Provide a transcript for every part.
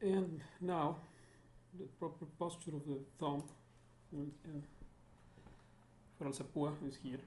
And now the proper posture of the thumb for Alzapua is here.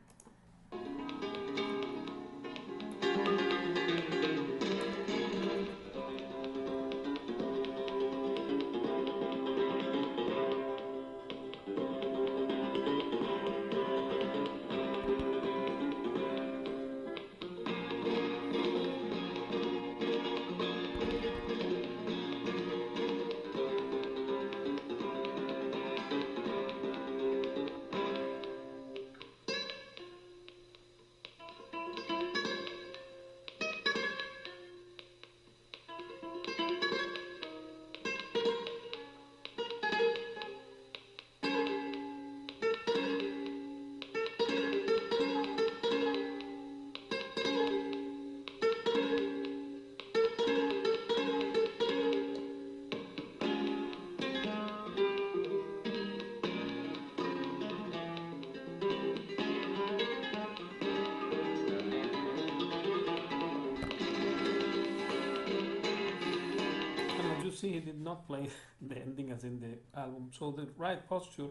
See, he did not play the ending as in the album. So the right posture,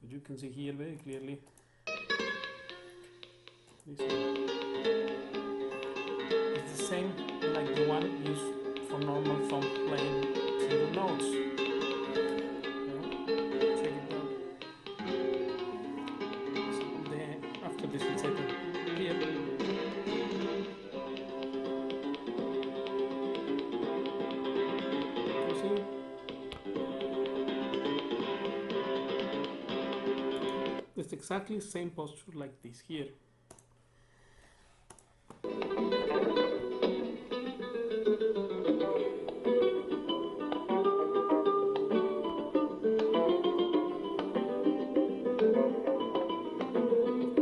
which you can see here very clearly, this one, is the same like the one used for normal thumb playing single notes. Check it out. So after this we take it here. It's exactly the same posture like this here.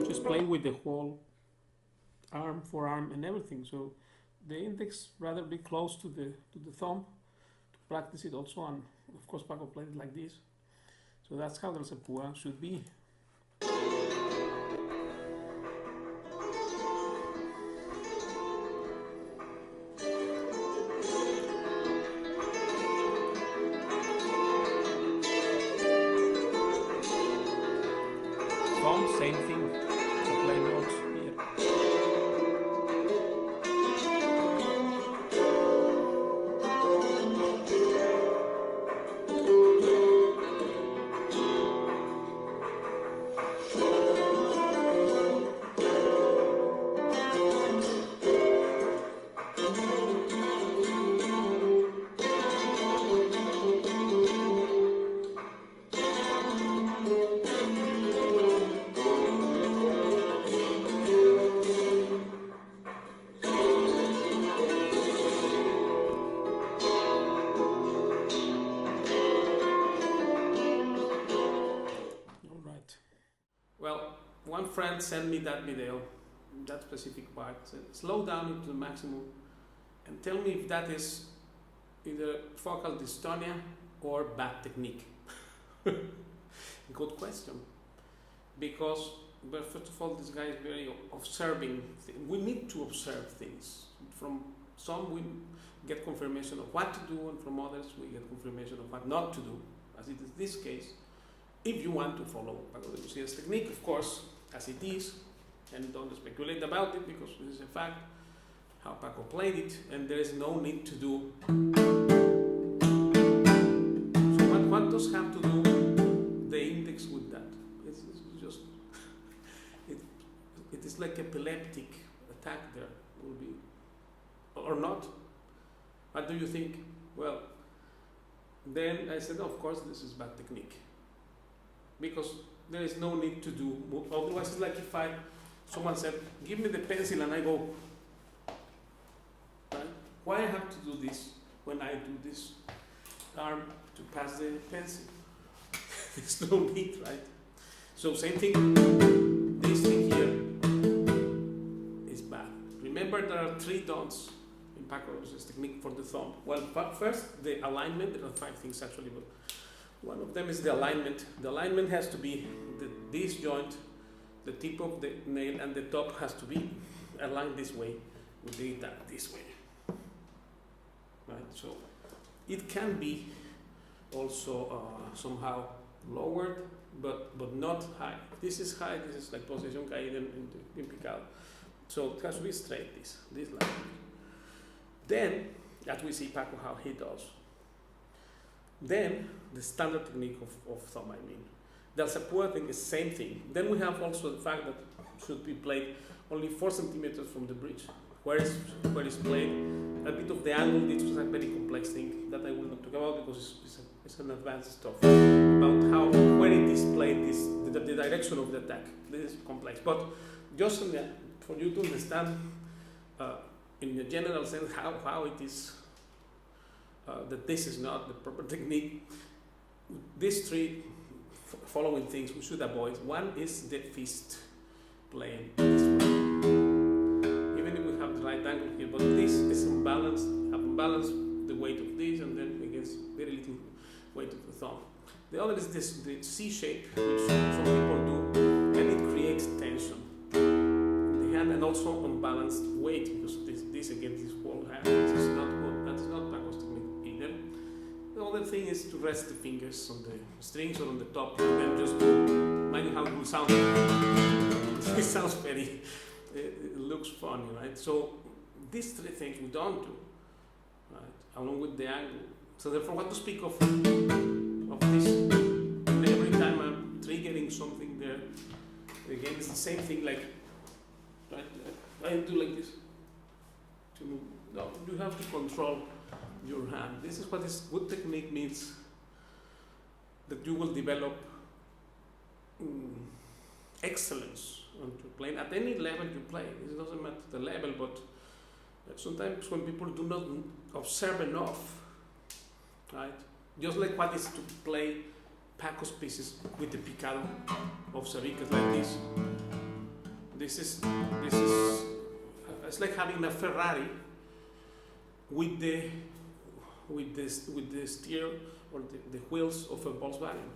Just play with the whole arm, forearm and everything. So the index rather be close to the thumb to practice it also, and of course Paco played it like this. So that's how the Alzapua should be. Same thing, to play notes here. One friend sent me that video, that specific part, said slow down into the maximum and tell me if that is either focal dystonia or bad technique. Good question, because but first of all this guy is very observing. We need to observe things. From some we get confirmation of what to do, and from others we get confirmation of what not to do, as it is this case. If you want to follow Paco de Lucia's technique, of course, as it is, and don't speculate about it because this is a fact, how Paco played it, and there is no need to do. So what does have to do the index with that? It's just, it is like epileptic attack there, will be, or not. What do you think? Well, then I said, of course, this is bad technique. Because there is no need to do, otherwise it's like if someone said, give me the pencil and I go, right? Why I have to do this when I do this arm to pass the pencil? There's no need, right? So same thing, this thing here is bad. Remember there are 3 dots in Paco de Lucia's technique for the thumb. Well, first the alignment, there are 5 things actually, but one of them is the alignment. The alignment has to be this joint, the tip of the nail, and the top has to be aligned this way with the guitar this way. Right? So it can be also somehow lowered, but not high. This is high. This is like position caída in picado. So it has to be straight. This line. Then, as we see Paco how he does. Then the standard technique of thumb. I mean, the Alzapua thing is same thing. Then we have also the fact that it should be played only 4 centimeters from the bridge, where it's played a bit of the angle. This is a very complex thing that I will not talk about because it's an advanced stuff about how where it is played, the direction of the attack. This is complex, but just for you to understand in a general sense how it is that this is not the proper technique. These 3 following things we should avoid. One is the fist playing this way. Even if we have the right angle here, but this is unbalanced. Have unbalanced the weight of this, and then against very little weight of the thumb. The other is the C shape, which some people do, and it creates tension in the hand and also unbalanced weight because this against this whole hand. This is not good. That's not Paco's technique either. The other thing is to rest the fingers on the strings or on the top, and then just mind how it will sound. It sounds very, it looks funny, right? So these 3 things we don't do, right? Along with the angle. So therefore, what to speak of this? And every time I'm triggering something there, again, it's the same thing. Like, right? I do like this. No, you have to control your hand. This is what this good technique means. That you will develop excellence to playing at any level you play. It doesn't matter the level, but sometimes when people do not observe enough, right? Just like what is to play Paco's pieces with the picado of Sabicas like this. This is it's like having a Ferrari with the steer or the wheels of a Volkswagen.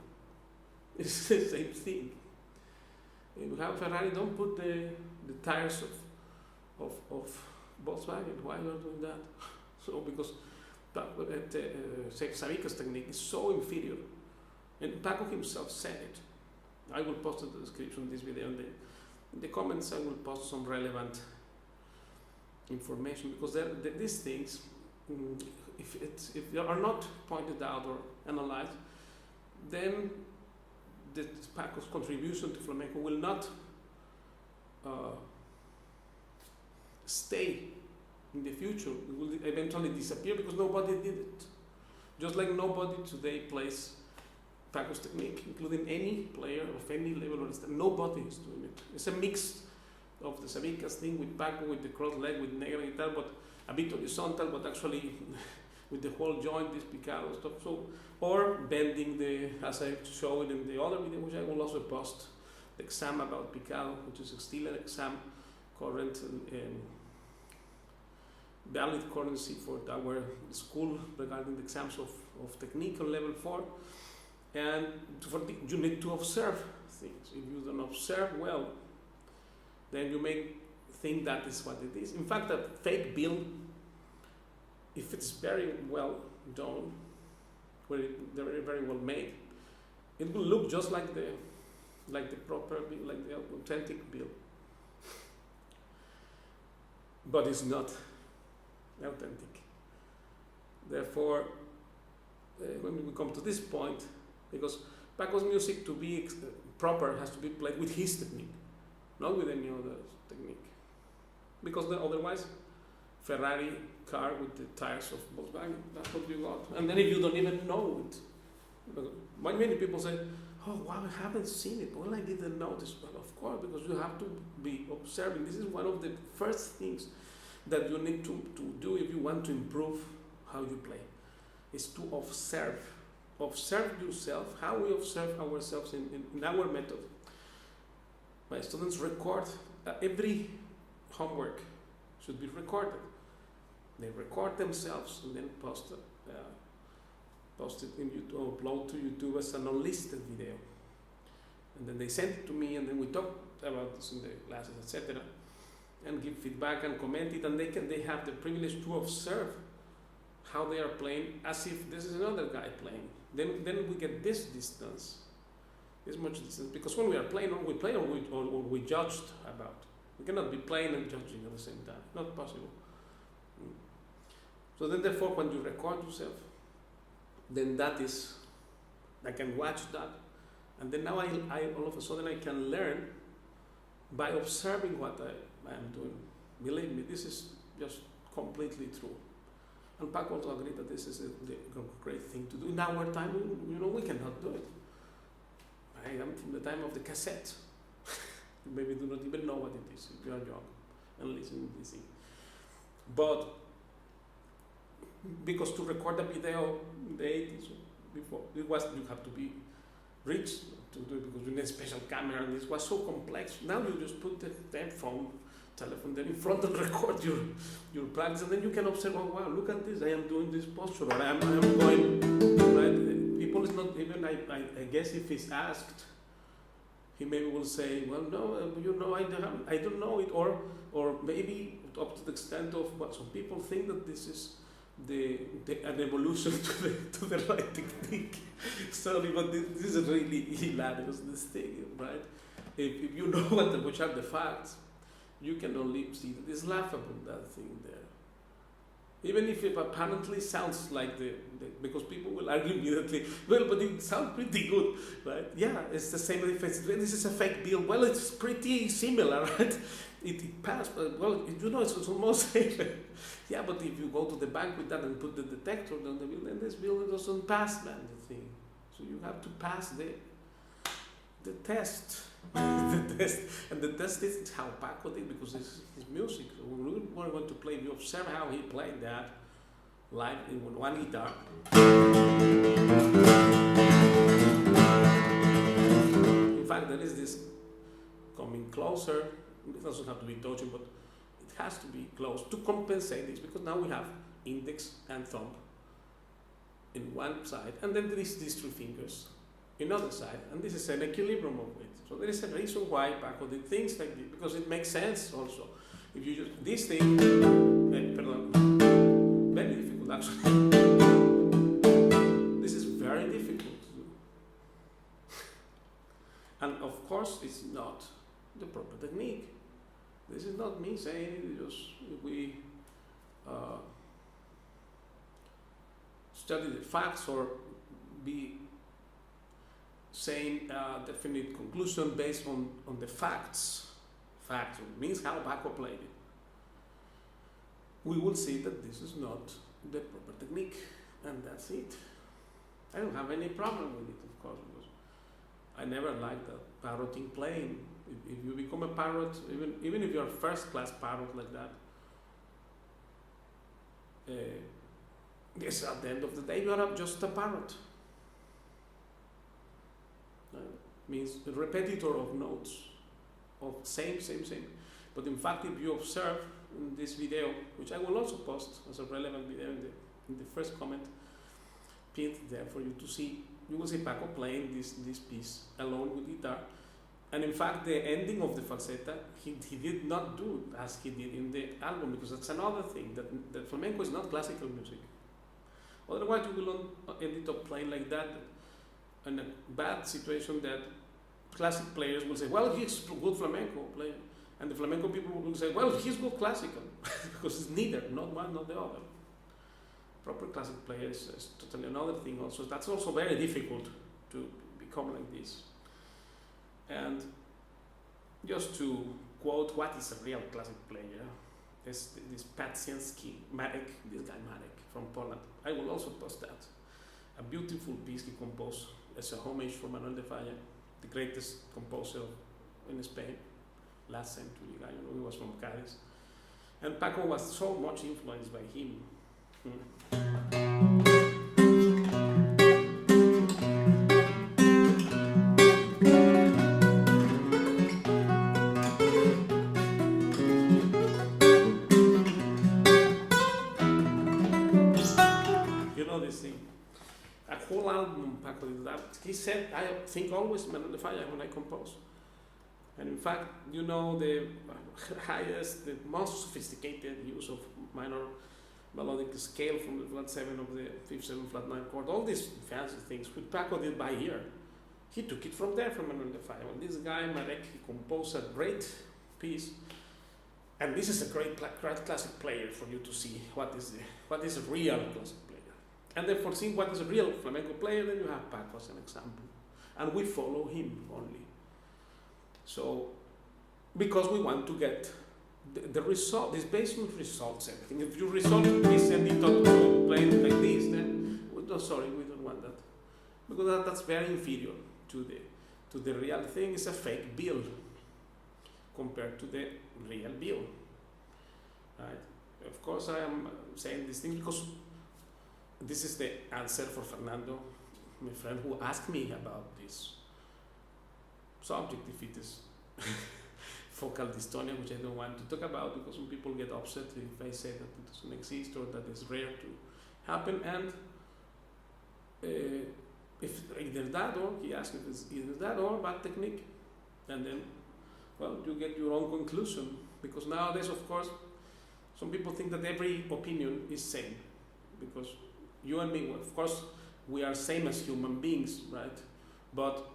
It's the same thing. If you have Ferrari, don't put the tires of Volkswagen. Why are you doing that? So because Sabicas technique is so inferior, and Paco himself said it. I will post in the description of this video, and in the comments I will post some relevant information because these things, if they are not pointed out or analyzed, then the Paco's contribution to flamenco will not stay in the future. It will eventually disappear because nobody did it. Just like nobody today plays Paco's technique, including any player of any level or extent. Nobody is doing it. It's a mix of the Sabicas thing with Paco, with the cross leg, with negra guitar, but a bit horizontal, but actually with the whole joint, this picado stuff. So, or bending as I showed in the other video, which I will also post, the exam about picado, which is still an exam current and valid currency for our school regarding the exams of technique on level 4. And you need to observe things. If you don't observe well, then you may think that is what it is. In fact, a fake bill, if it's very well done, very very well made, it will look just like the proper bill, like the authentic bill. But it's not authentic. Therefore, when we come to this point, because Paco's music to be proper has to be played with his technique, not with any other technique. Because otherwise, Ferrari car with the tires of Volkswagen, that's what you got. And then if you don't even know it, many people say, oh wow, I haven't seen it, well I didn't notice. Well, of course, because you have to be observing. This is one of the first things that you need to do if you want to improve how you play, is to observe. Observe yourself, how we observe ourselves in our method. My students record, every homework should be recorded. They record themselves and then post it in YouTube, upload to YouTube as an unlisted video. And then they send it to me, and then we talk about this in the classes, etc. And give feedback and comment it, and they have the privilege to observe how they are playing as if this is another guy playing. Then we get this distance, this much distance, because when we are playing, or we play or we judged about. We cannot be playing and judging at the same time. Not possible. So then therefore when you record yourself, then I can watch that, and then now I all of a sudden I can learn by observing what I am doing. Believe me, this is just completely true. And Paco also agreed that this is a great thing to do. In our time, we cannot do it. I am from the time of the cassette. You maybe do not even know what it is if you are young and listening to this thing. But because to record a video in the 80s, before, you have to be rich to do it, because you need a special camera, and this was so complex. Now you just put the telephone there in front and record your practice, and then you can observe, oh wow, look at this, I am doing this posture, or I am going, right? People is not even, I guess if he's asked, he maybe will say, well, no, I don't know it, or maybe up to the extent of what some people think that this is an evolution to the right technique. Sorry, but this is really hilarious, this thing, right? If you know which are the facts, you can only see that it's laughable, that thing there. Even if it apparently sounds like because people will argue immediately, well, but it sounds pretty good, right? Yeah, it's the same difference. This is a fake bill. Well, it's pretty similar, right? It passed, but well, it's almost safe. Yeah, but if you go to the bank with that and put the detector on the bill, then this bill doesn't pass, man, the thing. So you have to pass the test. The test. And the test is how Paco did, because it's his music. So when we were going to play, you observe how he played that live in one guitar. In fact, there is this coming closer. It doesn't have to be touching, but it has to be close to compensate this, because now we have index and thumb in one side, and then there is these three fingers in other side, and this is an equilibrium of it. So there is a reason why Paco did things like this, because it makes sense also. If you just this thing, very difficult actually. This is very difficult to do, and of course it's not the proper technique. This is not me saying it, just we study the facts or be saying definite conclusion based on the facts. Facts means how Paco played it. We will see that this is not the proper technique, and that's it. I don't have any problem with it, of course, because I never liked that parroting playing. If you become a parrot, even if you're a first-class parrot like that, yes, at the end of the day, you are just a parrot. Means a repetitor of notes, of same. But in fact, if you observe in this video, which I will also post as a relevant video in the first comment, pinned there for you to see, you will see Paco playing this piece alone with guitar. And in fact, the ending of the falsetta, he did not do as he did in the album, because that's another thing, that flamenco is not classical music. Otherwise, you will end up playing like that, in a bad situation that classic players will say, well, he's a good flamenco player. And the flamenco people will say, well, he's good classical, because it's neither, not one, not the other. Proper classic player is totally another thing also. That's also very difficult to become like this. And just to quote what is a real classic player, is this Marek, this guy Marek from Poland. I will also post that. A beautiful piece he composed as a homage for Manuel de Falla, the greatest composer in Spain, last century guy. He was from Cádiz. And Paco was so much influenced by him. You know this thing. A whole album Paco did that. He said, I think always Manuel de Falla when I compose. And in fact, you know, the highest, the most sophisticated use of minor melodic scale from the flat 7 of the 5th 7 flat 9 chord, all these fancy things which Paco did by ear. He took it from there, from Manuel de Falla. Well, this guy, Marek, he composed a great piece, and this is a great classic player for you to see what is a real classic player. And then for seeing what is a real flamenco player, then you have Paco as an example. And we follow him only. So, because we want to get the result, this based on results, everything. If you result is send it up to play it like this, then no, sorry, we don't want that, because that's very inferior to the real thing. It's a fake bill compared to the real bill, right? Of course, I am saying these things because this is the answer for Fernando, my friend, who asked me about this subject, if it is Focal Dystonia, which I don't want to talk about because some people get upset if I say that it doesn't exist or that it's rare to happen. And if either that or, he asked if it's either that or bad technique, and then, well, you get your own conclusion, because nowadays, of course, some people think that every opinion is same, because you and me, of course, we are same as human beings, right? But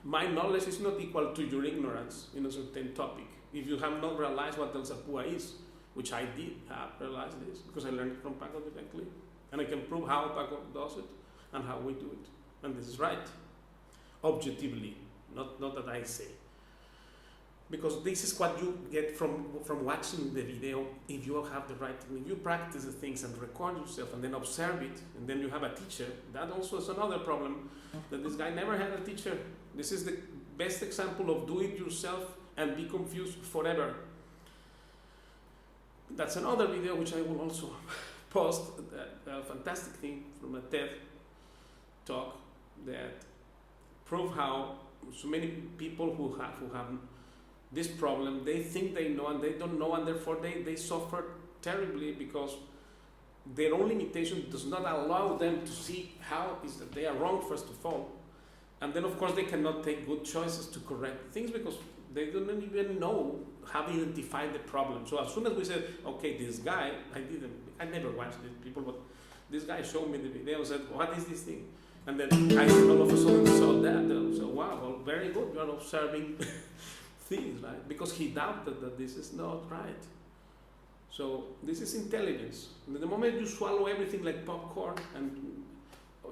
my knowledge is not equal to your ignorance in a certain topic. If you have not realized what Alzapua.Is, which I did have realized this, because I learned it from Paco directly, and I can prove how Paco does it and how we do it. And this is right, objectively, not that I say. Because this is what you get from watching the video. If you have the right technique, you practice the things and record yourself and then observe it, and then you have a teacher. That also is another problem, that this guy never had a teacher. This is the best example of do it yourself and be confused forever. That's another video which I will also post, a fantastic thing from a TED talk that prove how so many people who have this problem, they think they know and they don't know, and therefore they suffer terribly because their own limitation does not allow them to see how is that they are wrong first of all, and then of course they cannot take good choices to correct things because they don't even know how to identify the problem. So as soon as we said, okay, this guy, I never watched these people, but this guy showed me the video and said, what is this thing? And then I all of a sudden saw that, so wow, well, very good, you are observing things, right? Because he doubted that this is not right. So this is intelligence. And the moment you swallow everything like popcorn and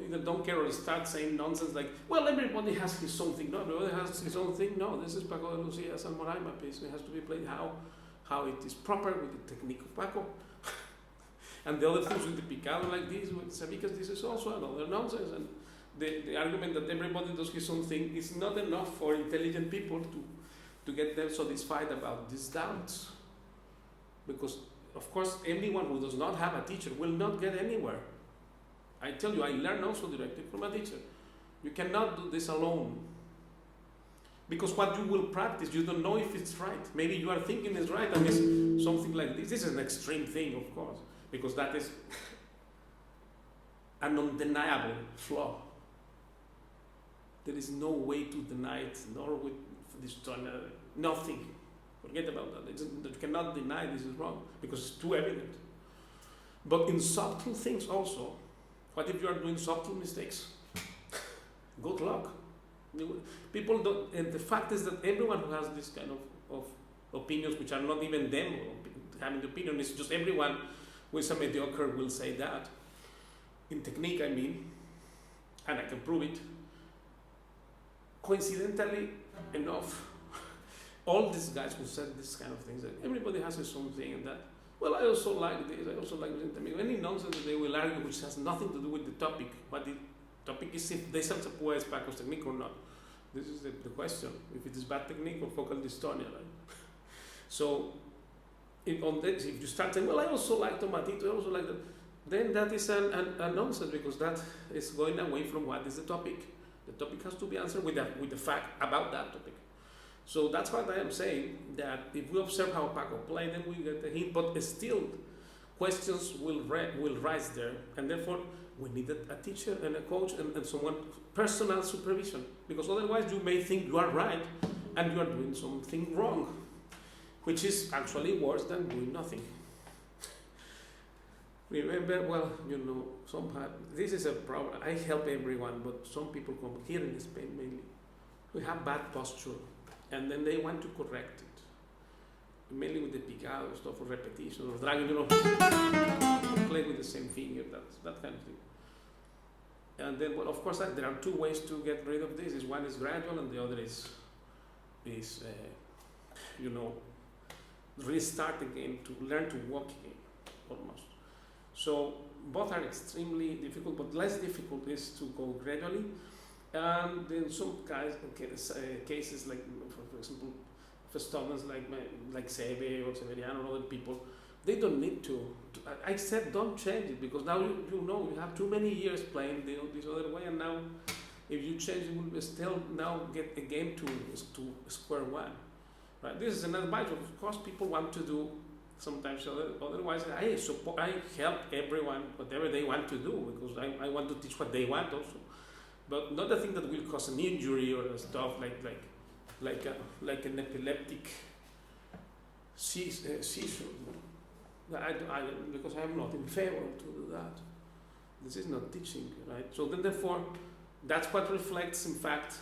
either don't care or start saying nonsense like, well, everybody has his own thing. No, everybody has his own thing. No, this is Paco de Lucia's and Moraima piece. It has to be played how it is proper with the technique of Paco. And the other things with the picado like this, with Sabicas, this is also another nonsense. And the argument that everybody does his own thing is not enough for intelligent people to get them satisfied about these doubts. Because, of course, anyone who does not have a teacher will not get anywhere. I tell you, I learned also directly from a teacher. You cannot do this alone. Because what you will practice, you don't know if it's right. Maybe you are thinking it's right and it's something like this. This is an extreme thing, of course, because that is an undeniable flaw. There is no way to deny it, nor with this nothing. Forget about that. You cannot deny this is wrong because it's too evident. But in subtle things also, what if you are doing subtle mistakes? Good luck. People don't, and the fact is that everyone who has this kind of opinions, which are not even them having the opinion, it's just everyone who is a mediocre will say that. In technique, I mean, and I can prove it. Coincidentally enough, all these guys who said this kind of things, that everybody has his own thing, and that, well, I also like this, I also like this. Any nonsense that they will argue which has nothing to do with the topic, but the topic is if this Alzapua is Paco's technique or not. This is the question, if it is bad technique or focal dystonia, right? So, if you start saying, well, I also like Tomatito, I also like that, then that is a nonsense, because that is going away from what is the topic. The topic has to be answered with the fact about that topic. So that's what I am saying, that if we observe how Paco played, then we get a hint, but still questions will rise there, and therefore we need a teacher and a coach and someone, personal supervision, because otherwise you may think you are right and you are doing something wrong. which is actually worse than doing nothing. Remember, well, this is a problem. I help everyone, but some people come here in Spain mainly. We have bad posture, and then they want to correct it. Mainly with the picado stuff, or repetition, or dragging, play with the same finger, that kind of thing. And then, well, of course, there are two ways to get rid of this. One is gradual, and the other is restart again, to learn to walk again, almost. So both are extremely difficult, but less difficult is to go gradually. And in some cases, like for example, for students like Sebe or Severiano or other people, they don't need to. I said don't change it, because now you have too many years playing this other way, and now if you change, you will still now get again to square one. Right? This is another advice. Of course, people want to do sometimes otherwise. I help everyone whatever they want to do, because I want to teach what they want also, but not the thing that will cause an injury or stuff like an epileptic seizure. Because I am not in favor to do that. This is not teaching, right? So then, therefore, that's what reflects, in fact,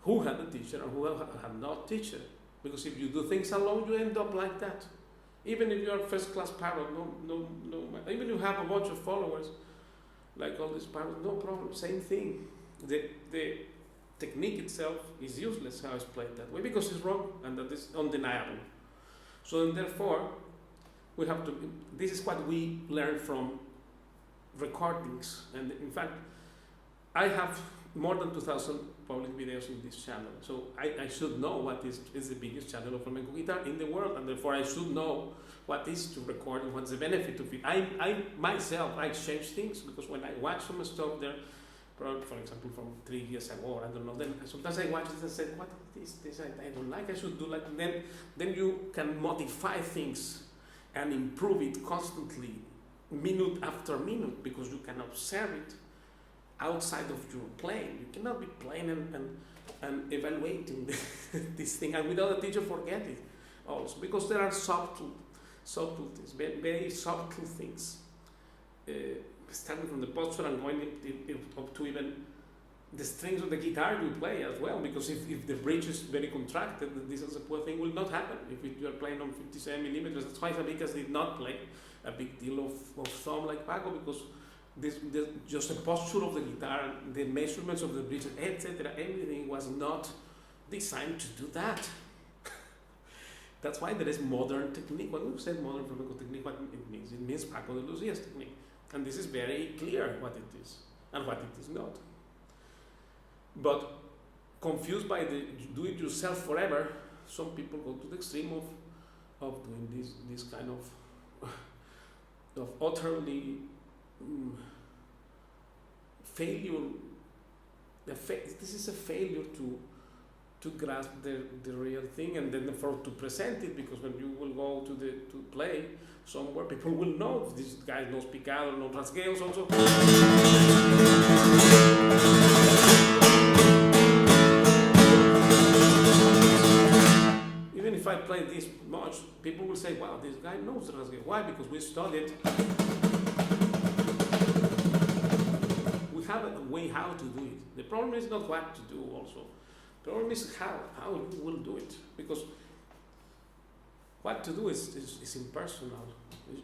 who had a teacher and who had not teacher. Because if you do things alone, you end up like that. Even if you are first-class parrot, no, even if you have a bunch of followers, like all these parrots, no problem, same thing. The technique itself is useless how it's played that way, because it's wrong, and that is undeniable. So then, therefore, we have to. This is what we learn from recordings, and in fact, I have more than 2,000 public videos in this channel. So I should know what is the biggest channel of flamenco guitar in the world, and therefore I should know what is to record and what's the benefit of it. I myself change things, because when I watch some stuff there, for example from 3 years ago, I don't know, then sometimes I watch this and say, what is this? I don't like, I should do like, then you can modify things and improve it constantly, minute after minute, because you can observe it outside of your playing. You cannot be playing and evaluating this thing, and without a teacher forget it also, because there are subtle things, very subtle things, starting from the posture and going up to even the strings of the guitar you play as well, because if the bridge is very contracted, this Alzapua thing will not happen. If you are playing on 57 millimeters, that's why Sabicas did not play a big deal of thumb like Paco, because just the posture of the guitar, the measurements of the bridge, etc., everything was not designed to do that. That's why there is modern technique. When we say modern flamenco technique, what it means? It means Paco de Lucia's technique. And this is very clear what it is and what it is not. But confused by the do-it-yourself forever, some people go to the extreme of doing this kind of utterly failure. This is a failure to grasp the real thing, and then to present it, because when you will go to play somewhere, people will know this guy knows picado, knows rasgueos also. Even if I play this much, people will say, wow, this guy knows rasgueo. Why? Because we studied. We have a way how to do it. The problem is not what to do also. The problem is how you will do it, because what to do is impersonal.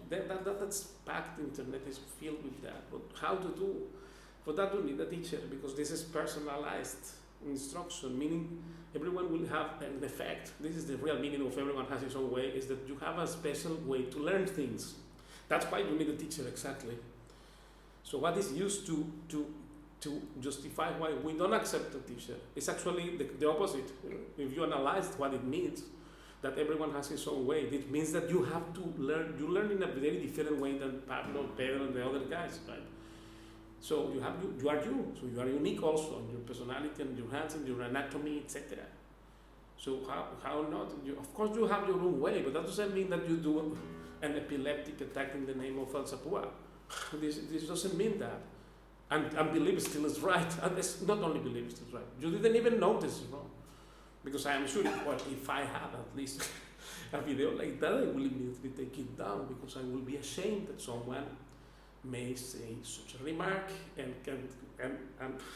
That's packed. Internet is filled with that. But how to do? For that you need a teacher, because this is personalized instruction, meaning everyone will have an effect. This is the real meaning of everyone has his own way, is that you have a special way to learn things. That's why you need a teacher, exactly. So what is used to justify why we don't accept a teacher, it's actually the opposite. If you analyze what it means, that everyone has his own way, it means that you have to learn. You learn in a very different way than Pablo, Pedro, and the other guys, right? So you are you. So you are unique also in your personality and your hands and your anatomy, etc. So how not? Of course you have your own way, but that doesn't mean that you do an epileptic attack in the name of Alzapua. This doesn't mean that. And believe still is right. And it's not only believe still is right. You didn't even notice it's wrong. Because I am sure if I have at least a video like that, I will immediately take it down, because I will be ashamed that someone may say such a remark and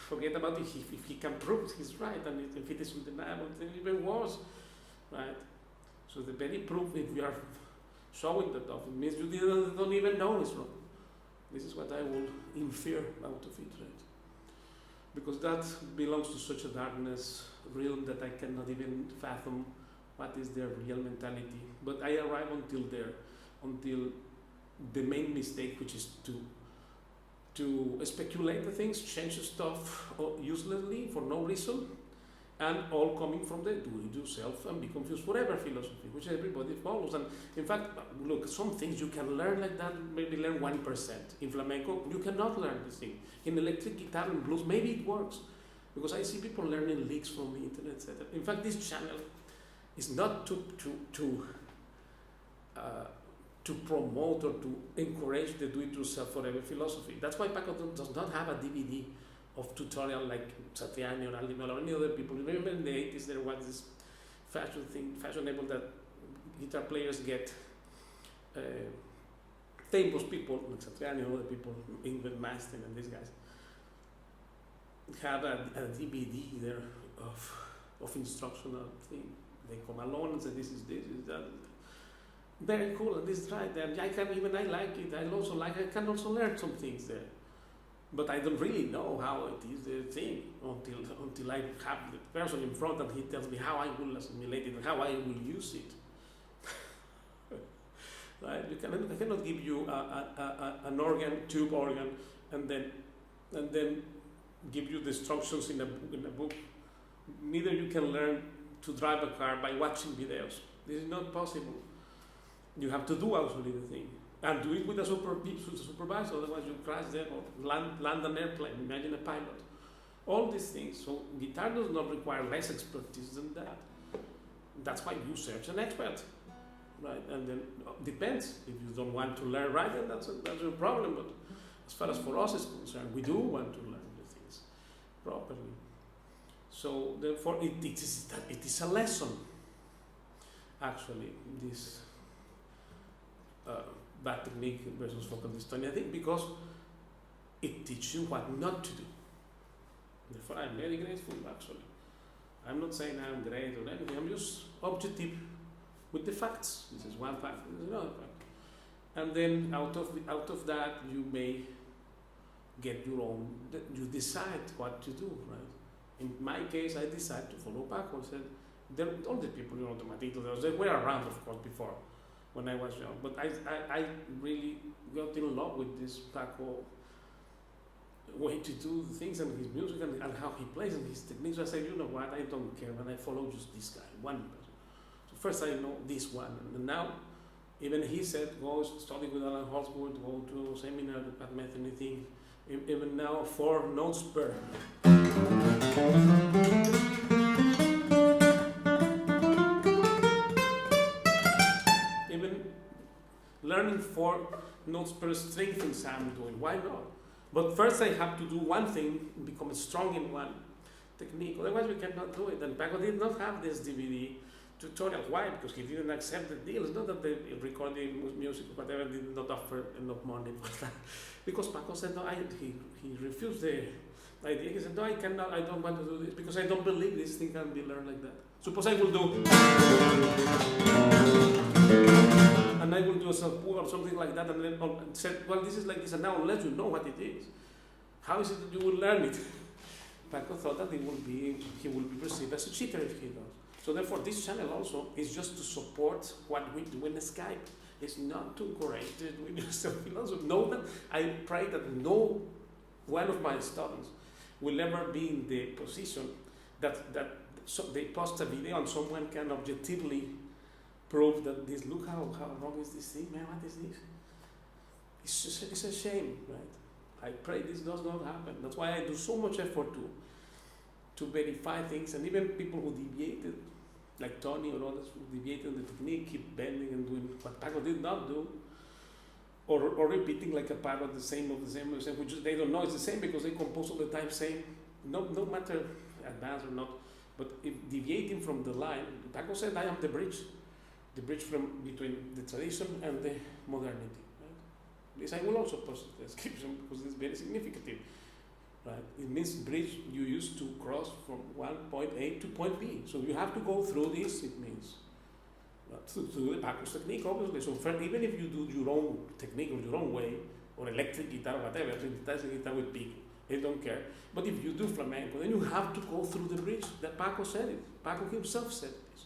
forget about it if he can prove he's right, and if it is undeniable, then even worse, right? So the very proof, if you are showing that off, it means you don't even know it's wrong. This is what I will infer out of it, right? Because that belongs to such a darkness realm that I cannot even fathom what is their real mentality. But I arrive until there, until the main mistake, which is to speculate the things, change stuff uselessly for no reason, and all coming from the do-it-yourself and be confused forever philosophy, which everybody follows. And in fact, look, some things you can learn like that, maybe learn 1%. In flamenco, you cannot learn this thing. In electric guitar and blues, maybe it works, because I see people learning licks from the internet, etc. In fact, this channel is not to promote or to encourage the do-it-yourself forever philosophy. That's why Paco does not have a DVD of tutorial like Satriani or Aldimel or any other people. Remember in the 80s there was this fashionable that guitar players get famous people like Satriani and other people, Ingrid Mastin and these guys, have a DVD there of instructional thing. They come along and say this is that. Very cool, and this is right. And I like it. I can also learn some things there. But I don't really know how it is the thing until I have the person in front and he tells me how I will assimilate it and how I will use it. Right? I cannot give you an tube organ, and then give you the instructions in a book. Neither you can learn to drive a car by watching videos. This is not possible. You have to do actually the thing. And do it with a supervisor, otherwise you crash there or land an airplane, imagine a pilot. All these things. So guitar does not require less expertise than that. That's why you search an expert. Right? And then depends. If you don't want to learn right, then that's your problem. But as far as for us is concerned, we do want to learn the things properly. So therefore it is a lesson, actually, this bad technique versus focal dystonia, I think, because it teaches you what not to do. Therefore, I'm very grateful, actually. I'm not saying I'm great or anything, I'm just objective with the facts. This is one fact, this is another fact. And then out of that, you may get your own, you decide what to do, right? In my case, I decided to follow Paco. All the people, Tomatito, they were around, of course, before, when I was young. But I really got in love with this Paco way to do things and his music and how he plays and his techniques. I said, you know what, I don't care, and I follow just this guy, one person. So first I know this one, and now, even he said, go study with Alan Holdsworth, go to a seminar with Pat Metheny thing. Even now, 4 notes per. Even learning 4 notes per string things I'm doing. Why not? But first I have to do one thing, become strong in one technique. Otherwise we cannot do it. And Paco did not have this DVD tutorial. Why? Because he didn't accept the deal. It's not that the recording music or whatever did not offer enough money for that. Because Paco said no, he refused the idea. He said no, I cannot, I don't want to do this because I don't believe this thing can be learned like that. Suppose I will do and I will do a Alzapua or something like that, and then said, well, this is like this, and now unless you know what it is, how is it that you will learn it? Paco thought that he will be perceived as a cheater if he does. So therefore, this channel also is just to support what we do in Skype. It's not to encourage the do-it-yourself philosophy. Know that I pray that no one of my students will ever be in the position that they post a video and someone can objectively prove that this, look how wrong is this thing, man, what is this? It's a shame, right? I pray this does not happen. That's why I do so much effort to verify things, and even people who deviated, like Tony or others who deviated the technique, keep bending and doing what Paco did not do, or repeating like a part of the same, which they don't know it's the same because they compose all the time same, no matter advanced or not. But if deviating from the line, Paco said, I am the bridge from between the tradition and the modernity. Right? This I will also post the description because it's very significant. Right? It means bridge you use to cross from one point A to point B. So you have to go through this, it means. To do the Paco's technique, obviously. So even if you do your own technique or your own way, or electric guitar or whatever, guitar with pico, they don't care. But if you do flamenco, then you have to go through the bridge. That Paco said it. Paco himself said this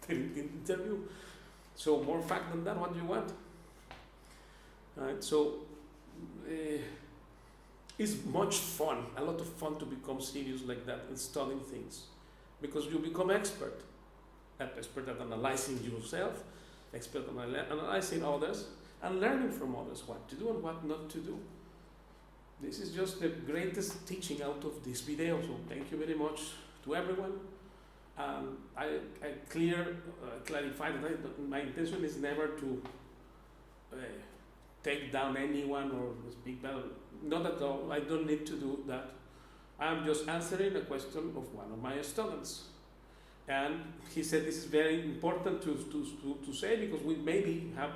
in the interview. So more fact than that, what do you want? Right, so it's much fun, a lot of fun to become serious like that and studying things. Because you become expert at analyzing yourself, expert at analyzing others, and learning from others what to do and what not to do. This is just the greatest teaching out of this video, so thank you very much to everyone. I clarified that my intention is never to take down anyone or speak bad. Not at all, I don't need to do that. I'm just answering a question of one of my students. And he said this is very important to say because we maybe have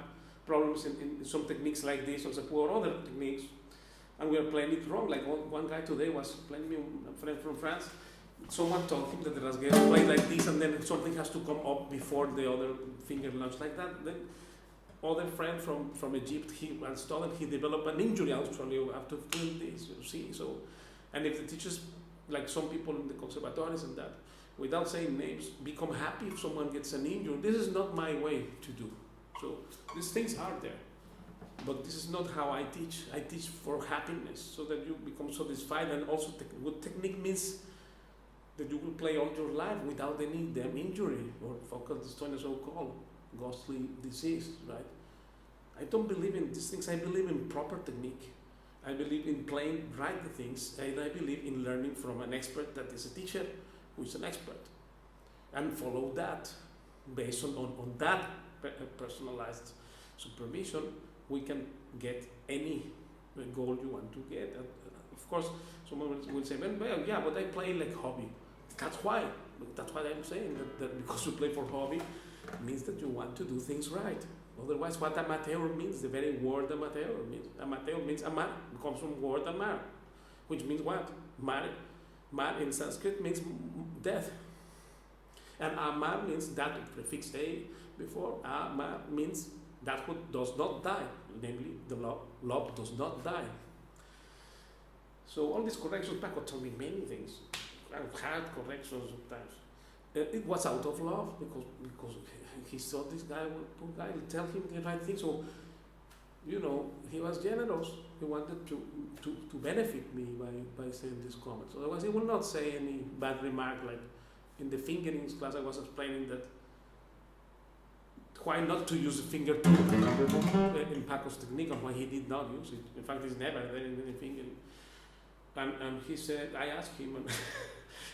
problems in some techniques like this, Alzapua or other techniques, and we are playing it wrong. Like one guy today was playing me, a friend from France, someone told him that the rasguero played like this and then something has to come up before the other finger launch like that. Then other friend from Egypt, he developed an injury actually after doing this, you see. So, and if the teachers, like some people in the conservatories and that, without saying names, become happy if someone gets an injury. This is not my way to do. So these things are there, but this is not how I teach. I teach for happiness, so that you become satisfied, and also good technique means that you will play all your life without any damn injury or focal dystonia, so-called ghostly disease, right? I don't believe in these things. I believe in proper technique. I believe in playing right the things, and I believe in learning from an expert that is a teacher who is an expert, and follow that. Based on that personalized supervision, we can get any goal you want to get. Of course, someone will say, well, yeah, but I play like hobby. That's why I'm saying that because you play for hobby means that you want to do things right. Otherwise, what amateur means, the very word amateur means amar, comes from word amar, which means what? Mar in Sanskrit means death. And amar means that prefix a before. Amar means that which does not die, namely the love does not die. So all these corrections, Paco told me many things. I've had corrections sometimes. It was out of love because he saw this guy, poor guy, tell him the right thing. So, you know, he was generous. He wanted to benefit me by saying these comments. Otherwise, he would not say any bad remark. Like in the fingerings class, I was explaining that why not to use the finger tool in Paco's technique, and why he did not use it. In fact, it's never there in any fingering. And he said, I asked him,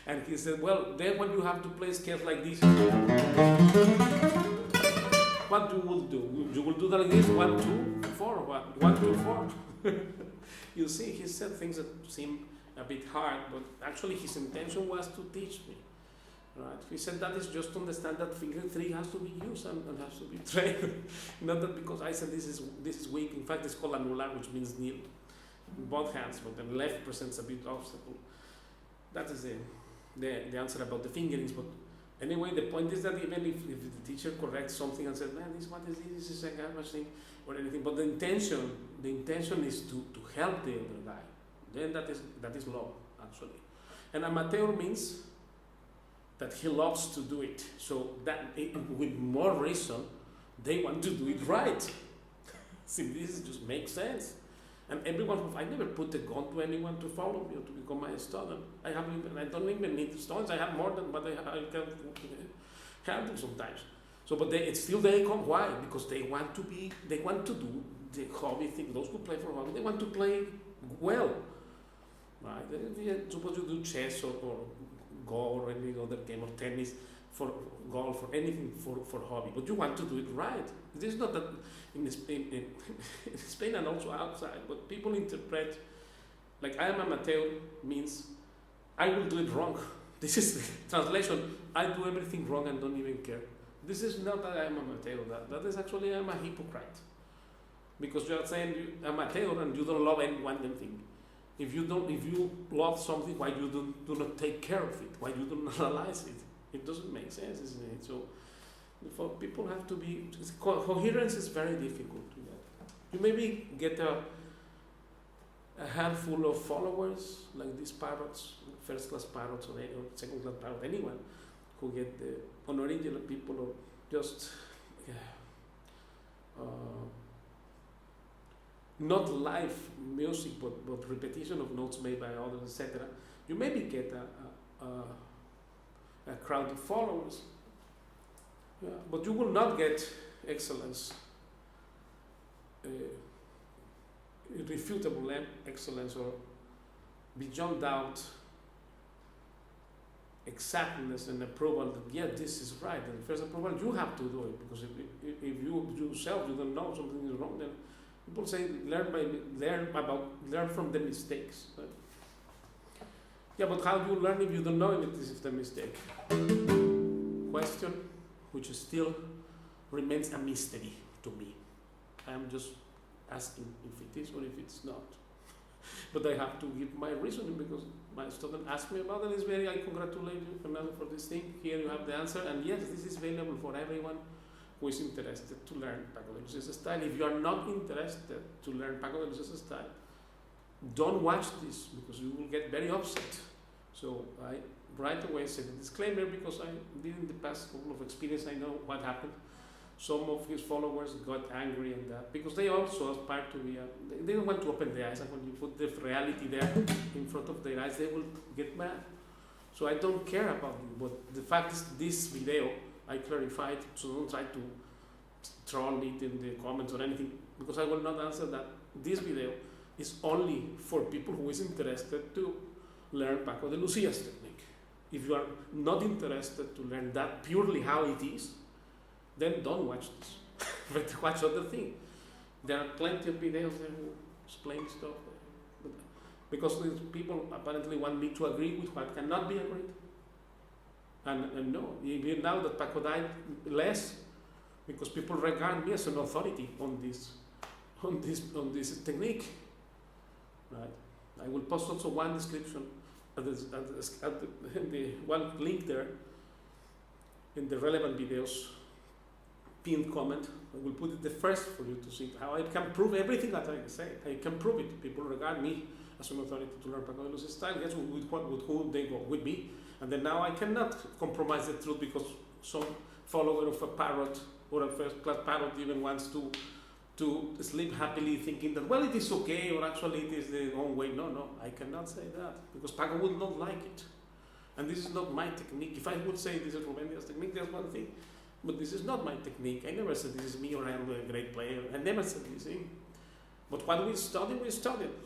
and he said, well, then when you have to play scales like this, what you will do? You will do that like this, 1, 2, 4, what? 1, 2, 4. You see, he said things that seem a bit hard, but actually his intention was to teach me. Right? He said that is just to understand that finger 3 has to be used and has to be trained. Not that because I said this is weak. In fact, it's called annular, which means kneel. In both hands, but the left presents a bit obstacle. That is the answer about the fingerings. But anyway, the point is that even if the teacher corrects something and says, man, this is a garbage thing or anything, but the intention is to help the other guy. Then that is love, actually. And amateur means that he loves to do it. So that with more reason, they want to do it right. See, this just makes sense. And everyone, I never put a gun to anyone to follow me or to become my student. I don't even need students. I have more than what I can handle sometimes. So, but they come. Why? Because they want to do the hobby thing. Those who play for hobby, they want to play well. Right? Suppose you do chess or Go or any other game, or tennis, for golf, or anything for hobby, but you want to do it right. It is not that in Spain and also outside, but people interpret like I am amateur means I will do it wrong. This is the translation. I do everything wrong and don't even care. This is not that I am amateur. That is actually I'm a hypocrite. Because you are saying I'm amateur and you don't love any one thing. If you love something, why you do not take care of it? Why you don't analyze it? It doesn't make sense, isn't it? So, for people have to be coherence is very difficult to get. You maybe get a handful of followers like these parrots, first class parrots or second class parrot, anyone who get on original people or just not live music but repetition of notes made by others, etc. You maybe get a crowd of followers, but you will not get excellence, irrefutable excellence or beyond doubt exactness and approval that this is right. And first approval, you have to do it, because if you yourself you don't know something is wrong, then people say learn from the mistakes. Right? Yeah, but how do you learn if you don't know if this is the mistake? Question, which still remains a mystery to me. I am just asking if it is or if it's not. But I have to give my reasoning, because my student asked me about it. It's very, I congratulate you, Fernando, for this thing. Here you have the answer, and yes, this is available for everyone who is interested to learn Paco de Lucia's style. If you are not interested to learn Paco de Lucia's style, don't watch this, because you will get very upset. So I right away said a disclaimer, because I did in the past couple of experience, I know what happened. Some of his followers got angry and that, because they also aspire to be they don't want to open their eyes, and when you put the reality there in front of their eyes, they will get mad. So I don't care about you, but the fact is, this video I clarified, so don't try to troll it in the comments or anything, because I will not answer that. This video is only for people who is interested to learn Paco de Lucia's technique. If you are not interested to learn that purely how it is, then don't watch this, but watch other things. There are plenty of videos there who explain stuff, but because these people apparently want me to agree with what cannot be agreed. And no, even now that Paco died, less, because people regard me as an authority on this technique. Right? I will post also one description at the one link there in the relevant videos. Pinned comment. I will put it the first for you to see how I can prove everything that I say. I can prove it. People regard me as an authority to learn Paco de Lucia's style. Guess with who they go? With me. And then now I cannot compromise the truth, because some follower of a parrot or a first class parrot even wants to sleep happily thinking that, well, it is okay, or actually it is the wrong way. No, I cannot say that, because Paco would not like it. And this is not my technique. If I would say this is Ruben Diaz's technique, there's one thing. But this is not my technique. I never said this is me or I am a great player. I never said this thing. But what we studied.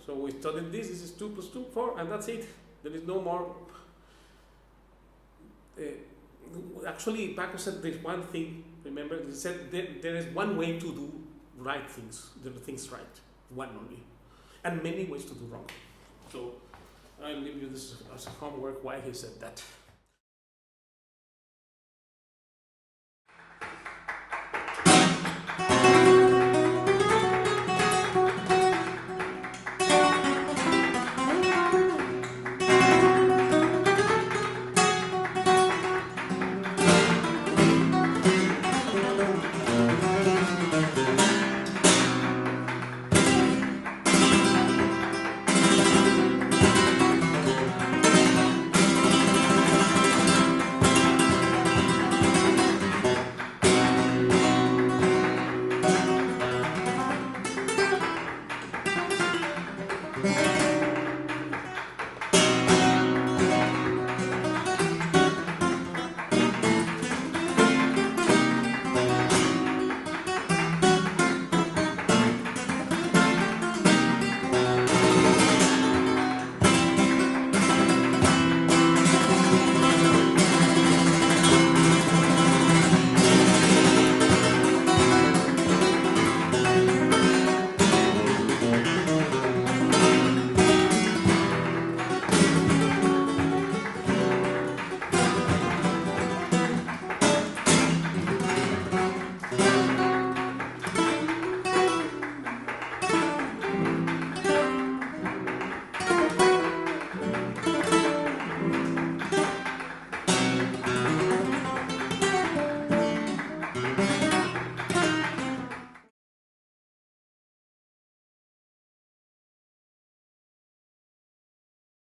So we studied this. This is 2 + 2, 4, and that's it. There is no more. Actually, Paco said there's one thing. Remember, he said there is one way to do right things. There are things right. One only. And many ways to do wrong. So I'll leave you this as homework why he said that.